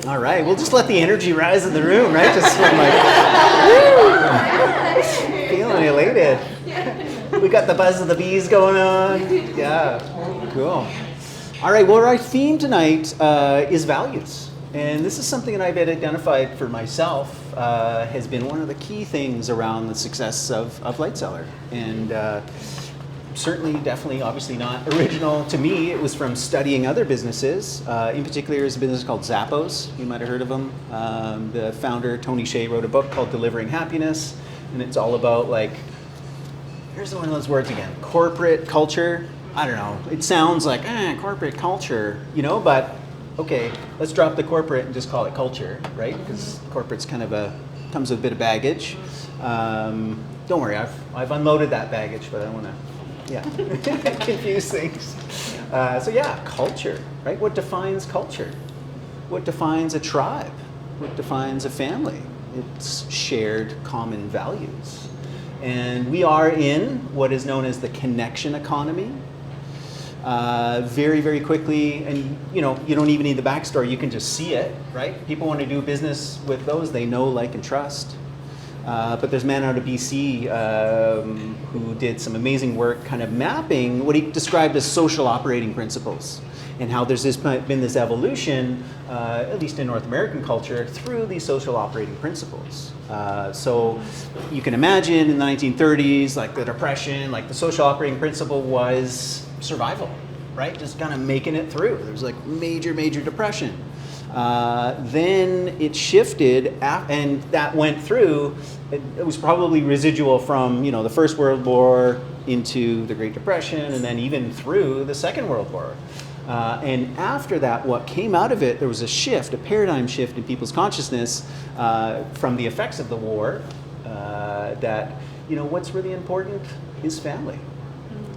All right, we'll just let the energy rise in the room, right? Just I'm like, woo, feeling elated. We got the buzz of the bees going on. Yeah, cool. All right, well, our theme tonight is values. And this is something that I've identified for myself has been one of the key things around the success of Light Cellar. And certainly, definitely, obviously not original to me. It was from studying other businesses. In particular, there's a business called Zappos. You might have heard of them. The founder, Tony Hsieh, wrote a book called Delivering Happiness. And it's all about, like, here's one of those words again, corporate culture. I don't know. It sounds like, corporate culture, you know, but okay, let's drop the corporate and just call it culture, right? Because corporate's kind of comes with a bit of baggage. Don't worry, I've unloaded that baggage, but I don't want to, confuse things. So yeah, culture, right? What defines culture? What defines a tribe? What defines a family? It's shared common values. And we are in what is known as the connection economy. Very, very quickly, and you know, you don't even need the backstory, you can just see it, right? People want to do business with those they know, like, and trust. But there's a man out of BC who did some amazing work kind of mapping what he described as social operating principles, and how there's been this evolution, at least in North American culture, through these social operating principles. So you can imagine in the 1930s, like the Depression, like the social operating principle was survival, right? Just kind of making it through. There was like major, major depression. Then it shifted, and that went through. It was probably residual from, you know, the First World War into the Great Depression, and then even through the Second World War. And after that, what came out of it, there was a shift, a paradigm shift in people's consciousness from the effects of the war. That, you know, what's really important is family.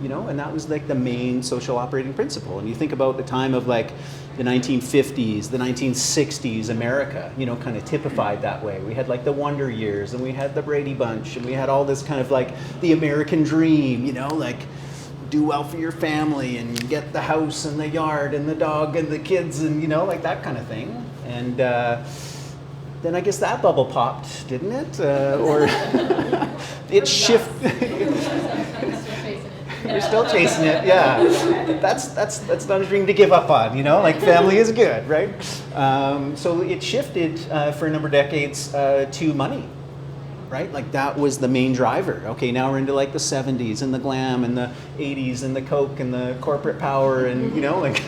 You know, and that was like the main social operating principle. And you think about the time of like the 1950s, the 1960s, America, you know, kind of typified that way. We had like the Wonder Years, and we had the Brady Bunch, and we had all this kind of like the American dream, you know, like do well for your family and get the house and the yard and the dog and the kids and, you know, like that kind of thing. And then I guess that bubble popped, didn't it? Or it shifted. We're still chasing it, yeah. That's not a dream to give up on, you know, like family is good, right? So it shifted for a number of decades to money, right? Like that was the main driver. Okay, now we're into like the 70s and the glam and the 80s and the Coke and the corporate power and, you know, like.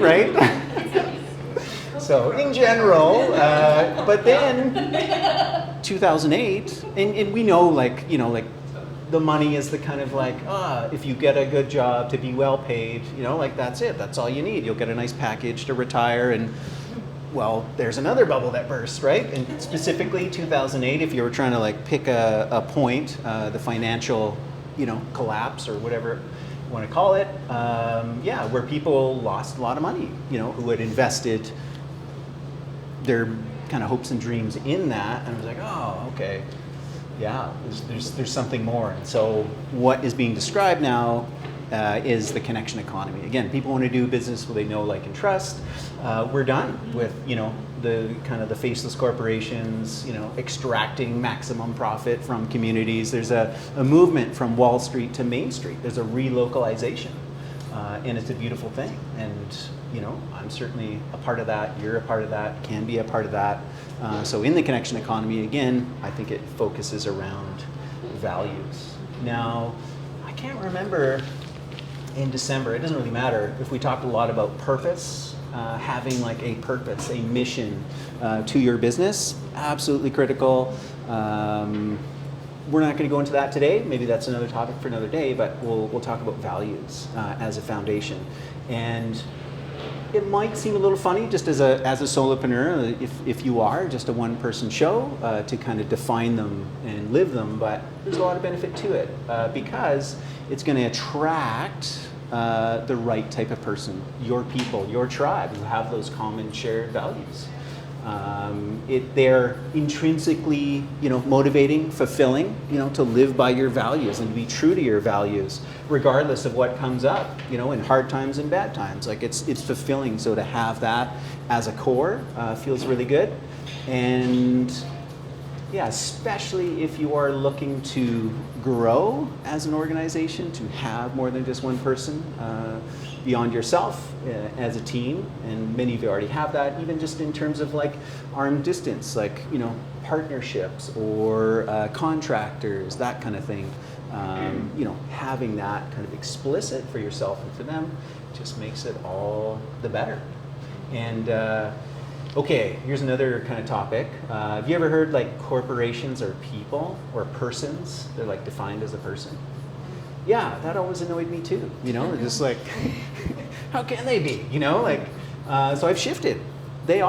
Right? So in general, but then 2008, and we know, like, you know, like the money is the kind of like, if you get a good job to be well paid, you know, like that's it, that's all you need. You'll get a nice package to retire, and well, there's another bubble that bursts, right? And specifically 2008, if you were trying to like pick a point, the financial, you know, collapse or whatever you want to call it, where people lost a lot of money, you know, who had invested their kind of hopes and dreams in that, and I was like, oh, okay, yeah, there's something more. And so what is being described now is the connection economy. Again, people want to do business where they know, like, and trust. We're done with, you know, the kind of the faceless corporations, you know, extracting maximum profit from communities. There's a movement from Wall Street to Main Street. There's a relocalization, and it's a beautiful thing. And you know, I'm certainly a part of that, you're a part of that, can be a part of that. So in the connection economy, again, I think it focuses around values. Now, I can't remember in December, it doesn't really matter, if we talked a lot about purpose, having like a purpose, a mission to your business, absolutely critical. We're not going to go into that today. Maybe that's another topic for another day, but we'll talk about values as a foundation. And it might seem a little funny just as a solopreneur, if you are just a one-person show, to kind of define them and live them, but there's a lot of benefit to it because it's going to attract the right type of person, your people, your tribe, who have those common shared values. They're intrinsically, motivating, fulfilling, to live by your values and to be true to your values, regardless of what comes up, in hard times and bad times. Like it's fulfilling. So to have that as a core feels really good. And yeah, especially if you are looking to grow as an organization, to have more than just one person beyond yourself as a team, and many of you already have that, even just in terms of like arm distance, like, partnerships or contractors, that kind of thing. Having that kind of explicit for yourself and for them just makes it all the better. And okay, here's another kind of topic. Have you ever heard like corporations are people or persons? They're like defined as a person. Yeah, that always annoyed me too. Just like, how can they be? So I've shifted. They're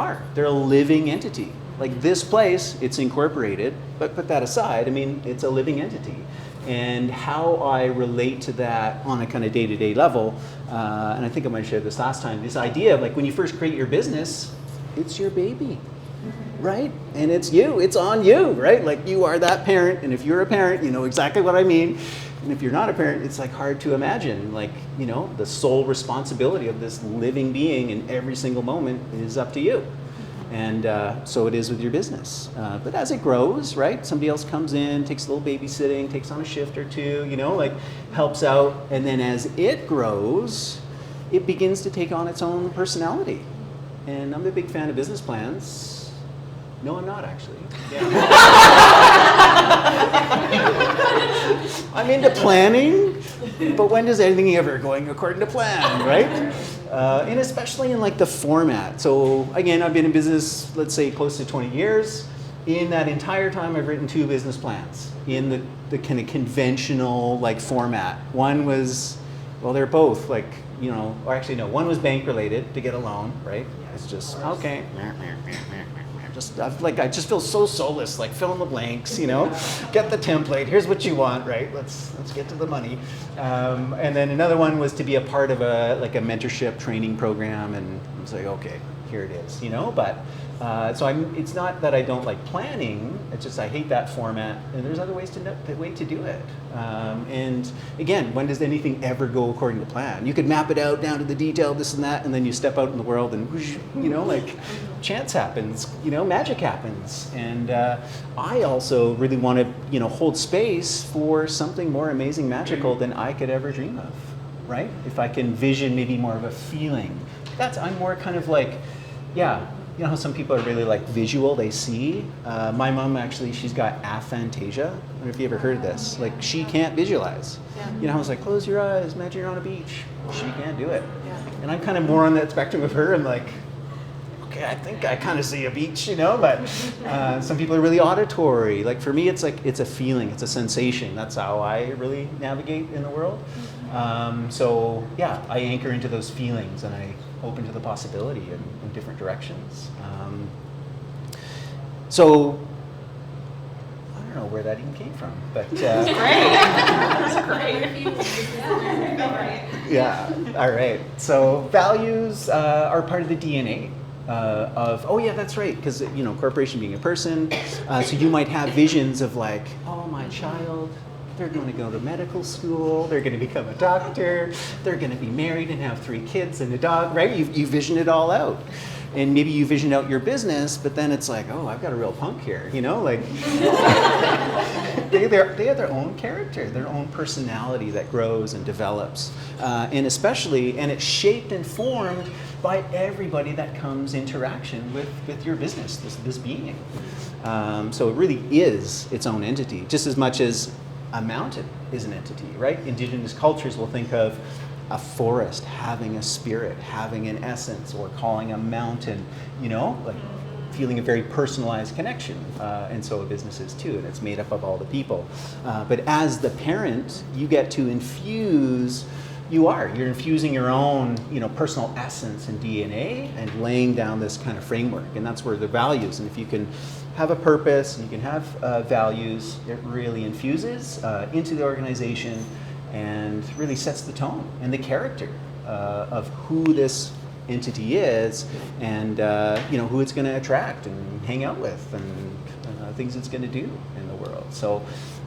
a living entity. Like this place, it's incorporated, but put that aside, it's a living entity. And how I relate to that on a kind of day-to-day level, and I think I might have shared this last time, this idea of like when you first create your business, it's your baby, right? And it's you, it's on you, right? Like you are that parent, and if you're a parent, you know exactly what I mean. And if you're not a parent, it's like hard to imagine, like, the sole responsibility of this living being in every single moment is up to you. And so it is with your business. But as it grows, right, somebody else comes in, takes a little babysitting, takes on a shift or two, helps out. And then as it grows, it begins to take on its own personality. And I'm a big fan of business plans. No, I'm not actually. Yeah. I'm into planning, but when does anything ever going according to plan, right? And especially in like the format. So again, I've been in business, let's say close to 20 years. In that entire time, I've written 2 business plans in the kind of conventional like format. One was, well, they're both like, or actually no, one was bank related to get a loan, right? It's just, okay. I just feel so soulless, like fill in the blanks, get the template, here's what you want, right? Let's get to the money. And then another one was to be a part of a mentorship training program, and I was like, okay, here it is, but it's not that I don't like planning, it's just I hate that format, and there's other ways to do it. And again, when does anything ever go according to plan? You could map it out down to the detail, this and that, and then you step out in the world and whoosh, like chance happens, magic happens. And I also really want to, hold space for something more amazing, magical than I could ever dream of, right? If I can vision maybe more of a feeling. I'm more kind of like, yeah, how some people are really like visual, they see. My mom actually, she's got aphantasia. I don't know if you ever heard of this. Like she can't visualize. Yeah. I was like, close your eyes, imagine you're on a beach. She can't do it. Yeah. And I'm kind of more on that spectrum of her. I'm like, okay, I think I kind of see a beach, but some people are really auditory. Like for me, it's like, it's a feeling, it's a sensation. That's how I really navigate in the world. So yeah, I anchor into those feelings and I open to the possibility in different directions. So I don't know where that even came from, but That's great. Yeah. All right. So values are part of the DNA of. Oh yeah, that's right. Because corporation being a person, so you might have visions of like, oh, my child. They're going to go to medical school, they're going to become a doctor, they're going to be married and have 3 kids and a dog, right? You vision it all out. And maybe you vision out your business, but then it's like, oh, I've got a real punk here, like they have their own character, their own personality that grows and develops. And it's shaped and formed by everybody that comes interaction with your business, this being. So it really is its own entity, just as much as a mountain is an entity, right? Indigenous cultures will think of a forest having a spirit, having an essence, or calling a mountain, like feeling a very personalized connection. And so a business is too, and it's made up of all the people. But as the parent, you get to you're infusing your own, personal essence and DNA and laying down this kind of framework. And that's where the values, and if you can have a purpose and you can have values, it really infuses into the organization and really sets the tone and the character of who this entity is, and who it's going to attract and hang out with, and things it's going to do in the world. So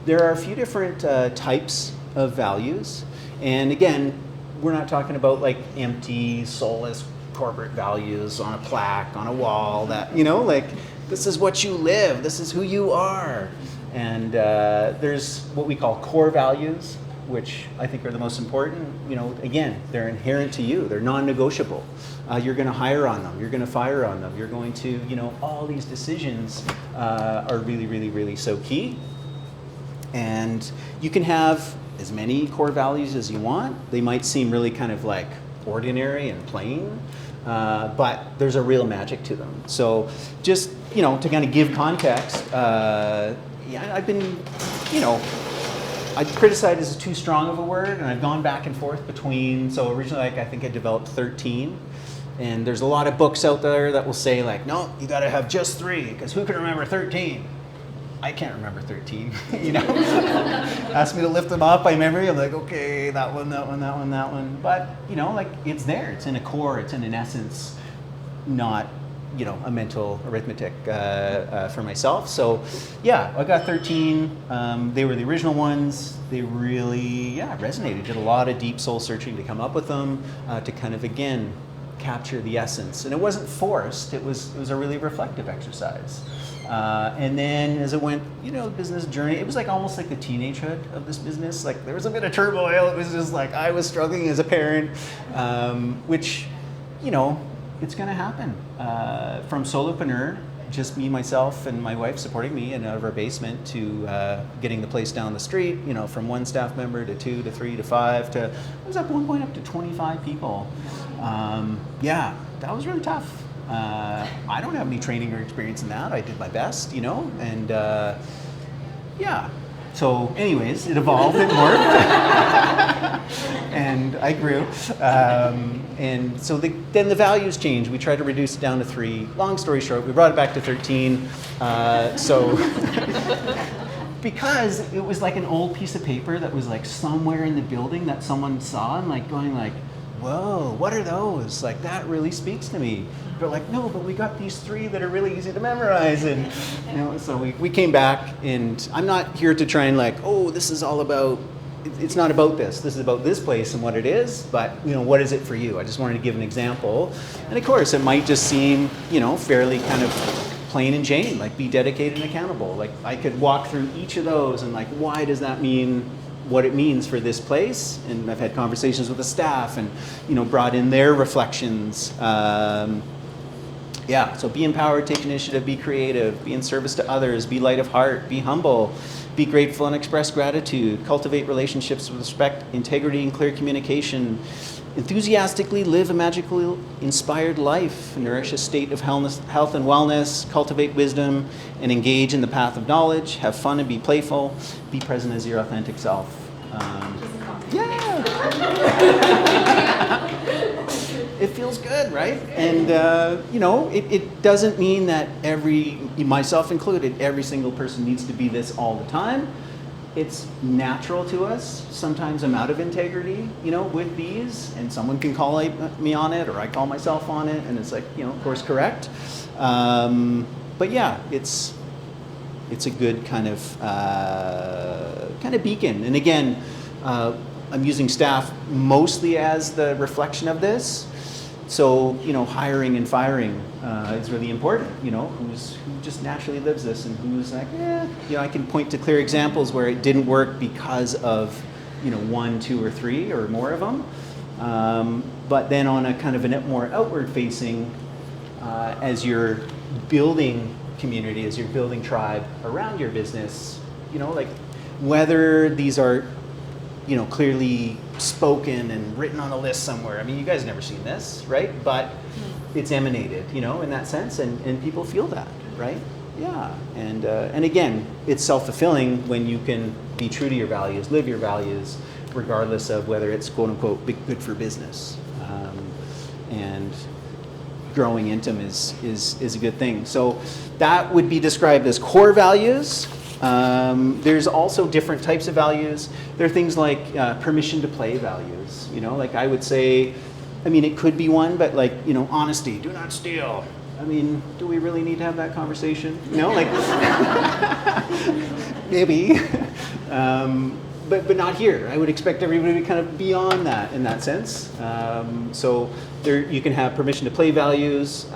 there are a few different types of values, and again, we're not talking about like empty, soulless corporate values on a plaque, on a wall, that, like, this is what you live, this is who you are. And there's what we call core values, which I think are the most important. Again, they're inherent to you, they're non-negotiable. You're going to hire on them, you're going to fire on them, you're going to, all these decisions are really, really, really so key. And you can have as many core values as you want. They might seem really kind of like ordinary and plain, but there's a real magic to them. So just, to kind of give context, I've been, I'd criticize as too strong of a word, and I've gone back and forth between, so originally I think I developed 13, and there's a lot of books out there that will say like, no, you gotta have just 3, because who can remember 13? I can't remember 13, Ask me to lift them off by memory, I'm like, okay, that one, that one, that one, that one. But, like, it's there, it's in a core, it's in an essence, not, a mental arithmetic for myself. So, yeah, I got 13. They were the original ones. They really, resonated. Did a lot of deep soul searching to come up with them, to kind of, again, capture the essence. And it wasn't forced, it was a really reflective exercise. And then as it went, business journey, it was like almost like the teenagehood of this business. Like there was a bit of turmoil. It was just like I was struggling as a parent, which, it's going to happen. From solopreneur, just me, myself, and my wife supporting me and out of our basement, to getting the place down the street, from 1 staff member to 2 to 3 to 5 to, I was at one point up to 25 people. That was really tough. I don't have any training or experience in that. I did my best, and So anyways, it evolved and worked. And I grew. And so then the values changed. We tried to reduce it down to 3. Long story short, we brought it back to 13. Because it was like an old piece of paper that was like somewhere in the building that someone saw and like going like, whoa, what are those? Like that really speaks to me. But like, no, but we got these 3 that are really easy to memorize. And, so we came back, and I'm not here to try and like, oh, this is all about, it's not about this. This is about this place and what it is, but, what is it for you? I just wanted to give an example. And of course, it might just seem, fairly kind of plain and Jane, like be dedicated and accountable. Like I could walk through each of those and like, why does that mean what it means for this place? And I've had conversations with the staff and, brought in their reflections. So be empowered, take initiative, be creative, be in service to others, be light of heart, be humble, be grateful and express gratitude, cultivate relationships with respect, integrity, and clear communication, enthusiastically live a magically inspired life, nourish a state of health and wellness, cultivate wisdom, and engage in the path of knowledge, have fun and be playful, be present as your authentic self. It feels good, right? And, it doesn't mean that myself included, every single person needs to be this all the time. It's natural to us. Sometimes I'm out of integrity, with these, and someone can call me on it, or I call myself on it, and it's like, course correct. But yeah, it's a good kind of beacon. And again, I'm using staff mostly as the reflection of this. So, hiring and firing is really important, who just naturally lives this and who's like, I can point to clear examples where it didn't work because of, 1, 2, or 3 or more of them. But then on a kind of a more outward facing, as you're building community, as you're building tribe around your business, like whether these are, clearly spoken and written on a list somewhere. I mean, you guys have never seen this, right? But it's emanated, in that sense, and people feel that, right? Yeah, and again, it's self-fulfilling when you can be true to your values, live your values, regardless of whether it's quote unquote good for business. And growing into them is a good thing. So that would be described as core values. There's also different types of values. There are things like permission to play values. Like I would say, I mean, it could be one, but like, honesty, do not steal. I mean, do we really need to have that conversation? Like, maybe. But not here. I would expect everybody to kind of be on that in that sense. So there, you can have permission to play values,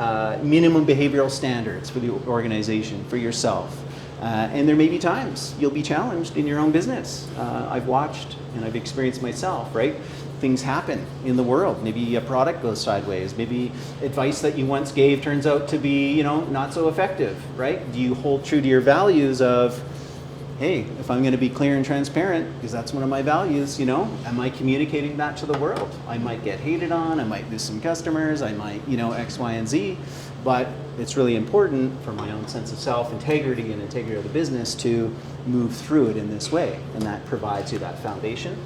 minimum behavioral standards for the organization, for yourself. And there may be times you'll be challenged in your own business. I've watched and I've experienced myself, right? Things happen in the world. Maybe a product goes sideways. Maybe advice that you once gave turns out to be, not so effective, right? Do you hold true to your values of, hey, if I'm going to be clear and transparent, because that's one of my values, am I communicating that to the world? I might get hated on, I might lose some customers, I might, X, Y, and Z, but it's really important for my own sense of self, integrity, and integrity of the business to move through it in this way, and that provides you that foundation.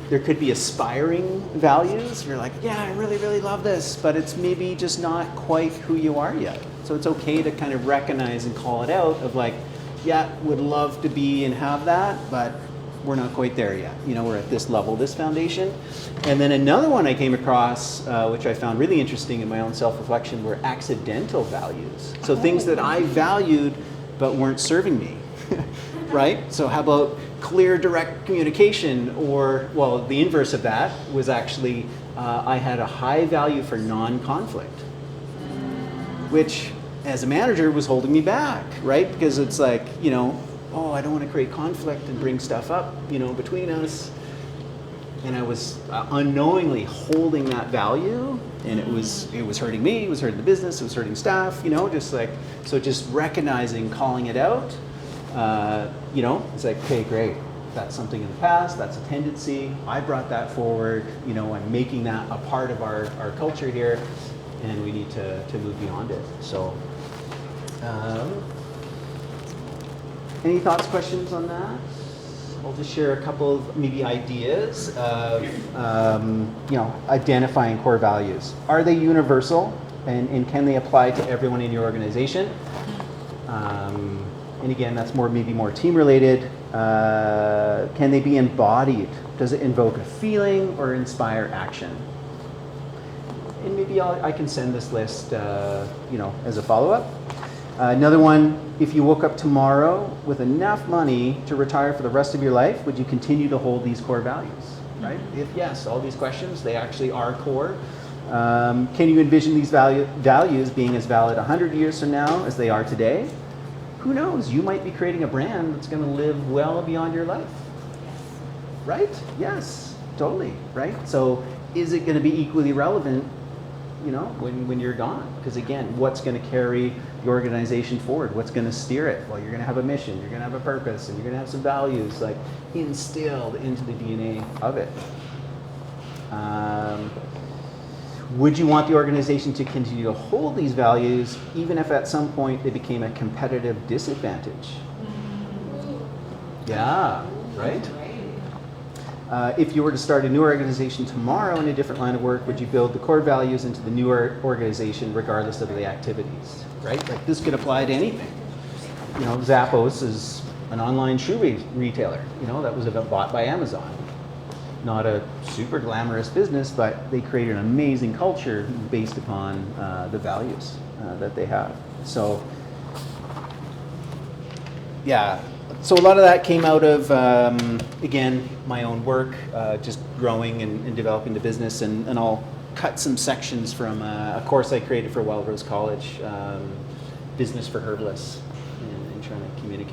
There could be aspiring values. You're like, yeah, I really, really love this, but it's maybe just not quite who you are yet. So it's okay to kind of recognize and call it out of like, yeah, would love to be and have that, but we're not quite there yet. We're at this level, this foundation. And then another one I came across, which I found really interesting in my own self-reflection, were accidental values. So things that I valued but weren't serving me, right? So how about clear, direct communication, or, well, the inverse of that was actually I had a high value for non-conflict, which as a manager was holding me back, right? Because it's like, oh, I don't want to create conflict and bring stuff up, between us. And I was unknowingly holding that value, and it was hurting me, it was hurting the business, it was hurting staff, so just recognizing, calling it out. It's like, okay, great. That's something in the past. That's a tendency. I brought that forward. I'm making that a part of our culture here, and we need to move beyond it. So, any thoughts, questions on that? I'll just share a couple of maybe ideas of, identifying core values. Are they universal, and can they apply to everyone in your organization? And again, that's maybe more team related. Can they be embodied? Does it invoke a feeling or inspire action? And maybe I can send this list, as a follow-up. Another one, if you woke up tomorrow with enough money to retire for the rest of your life, would you continue to hold these core values, right? If yes, all these questions, they actually are core. Can you envision these values being as valid 100 years from now as they are today? Who knows? You might be creating a brand that's going to live well beyond your life. Right? Yes, totally. Right? So is it going to be equally relevant, when you're gone? Because again, what's going to carry the organization forward? What's going to steer it? Well, you're going to have a mission, you're going to have a purpose, and you're going to have some values like instilled into the DNA of it. Would you want the organization to continue to hold these values even if at some point they became a competitive disadvantage? Yeah, right? If you were to start a new organization tomorrow in a different line of work, would you build the core values into the newer organization regardless of the activities, right? Like this could apply to anything. Zappos is an online shoe retailer, that was bought by Amazon. Not a super glamorous business, but they created an amazing culture based upon the values that they have. So, yeah. So a lot of that came out of, again, my own work, just growing and developing the business. And I'll cut some sections from a course I created for Wild Rose College, Business for Herbalists, and trying to communicate